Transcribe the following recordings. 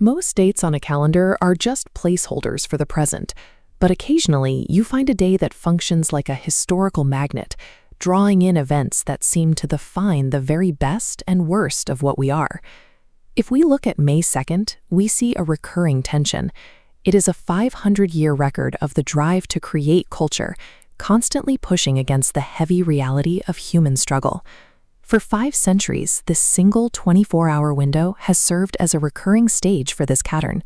Most dates on a calendar are just placeholders for the present, but occasionally you find a day that functions like a historical magnet, drawing in events that seem to define the very best and worst of what we are. If we look at May 2nd, we see a recurring tension. It is a 500-year record of the drive to create culture, constantly pushing against the heavy reality of human struggle. For 5 centuries, this single 24-hour window has served as a recurring stage for this pattern.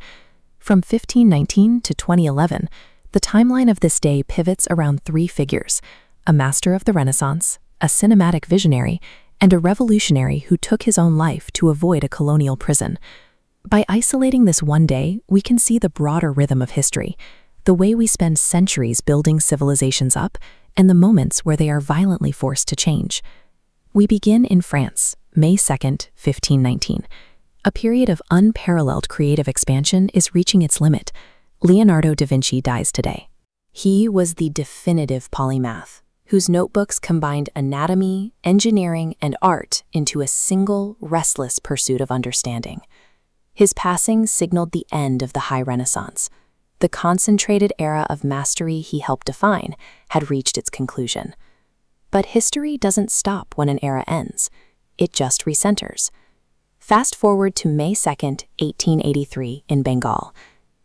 From 1519 to 2011, the timeline of this day pivots around 3 figures: a master of the Renaissance, a cinematic visionary, and a revolutionary who took his own life to avoid a colonial prison. By isolating this one day, we can see the broader rhythm of history, the way we spend centuries building civilizations up, and the moments where they are violently forced to change. We begin in France, May 2nd, 1519. A period of unparalleled creative expansion is reaching its limit. Leonardo da Vinci dies today. He was the definitive polymath, whose notebooks combined anatomy, engineering, and art into a single, restless pursuit of understanding. His passing signaled the end of the High Renaissance. The concentrated era of mastery he helped define had reached its conclusion. But history doesn't stop when an era ends. It just recenters. Fast forward to May 2nd, 1883, in Bengal.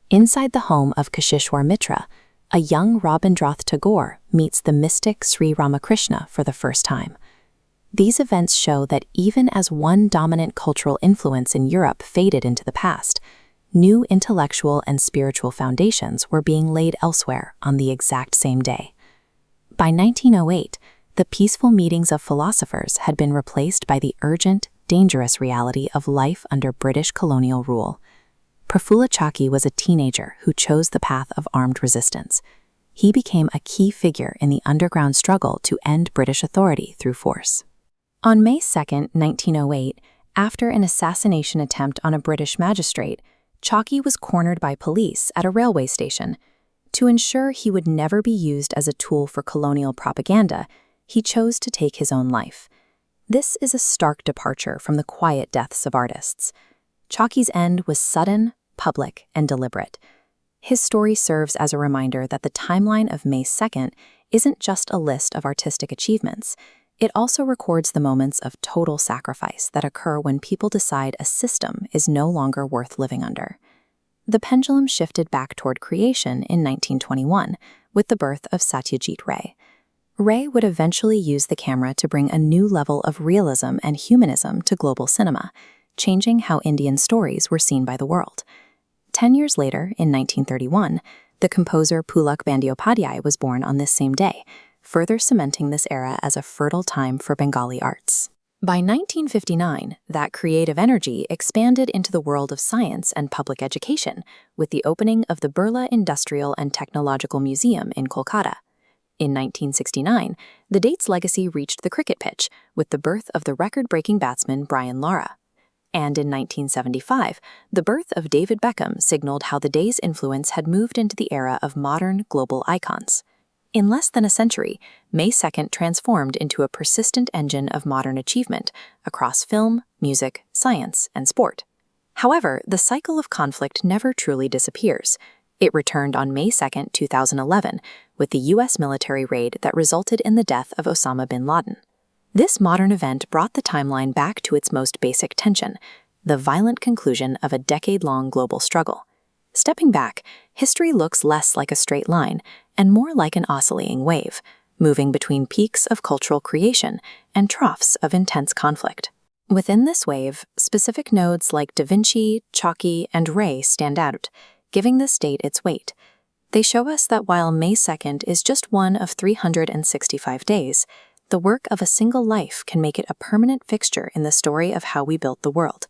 Inside the home of Kashishwar Mitra, a young Rabindranath Tagore meets the mystic Sri Ramakrishna for the first time. These events show that even as one dominant cultural influence in Europe faded into the past, new intellectual and spiritual foundations were being laid elsewhere on the exact same day. By 1908, the peaceful meetings of philosophers had been replaced by the urgent, dangerous reality of life under British colonial rule. Prafulla Chakki was a teenager who chose the path of armed resistance. He became a key figure in the underground struggle to end British authority through force. On May 2, 1908, after an assassination attempt on a British magistrate, Chakki was cornered by police at a railway station. To ensure he would never be used as a tool for colonial propaganda, he chose to take his own life. This is a stark departure from the quiet deaths of artists. Chakki's end was sudden, public, and deliberate. His story serves as a reminder that the timeline of May 2nd isn't just a list of artistic achievements. It also records the moments of total sacrifice that occur when people decide a system is no longer worth living under. The pendulum shifted back toward creation in 1921 with the birth of Satyajit Ray. Ray would eventually use the camera to bring a new level of realism and humanism to global cinema, changing how Indian stories were seen by the world. 10 years later, in 1931, the composer Pulak Bandyopadhyay was born on this same day, further cementing this era as a fertile time for Bengali arts. By 1959, that creative energy expanded into the world of science and public education, with the opening of the Birla Industrial and Technological Museum in Kolkata. In 1969, the date's legacy reached the cricket pitch with the birth of the record-breaking batsman Brian Lara. And in 1975, the birth of David Beckham signaled how the day's influence had moved into the era of modern global icons. In less than a century, May 2nd transformed into a persistent engine of modern achievement across film, music, science, and sport. However, the cycle of conflict never truly disappears. It returned on May 2, 2011, with the U.S. military raid that resulted in the death of Osama bin Laden. This modern event brought the timeline back to its most basic tension, the violent conclusion of a decade-long global struggle. Stepping back, history looks less like a straight line and more like an oscillating wave, moving between peaks of cultural creation and troughs of intense conflict. Within this wave, specific nodes like Da Vinci, Chakki, and Ray stand out, giving this date its weight. They show us that while May 2nd is just one of 365 days, the work of a single life can make it a permanent fixture in the story of how we built the world.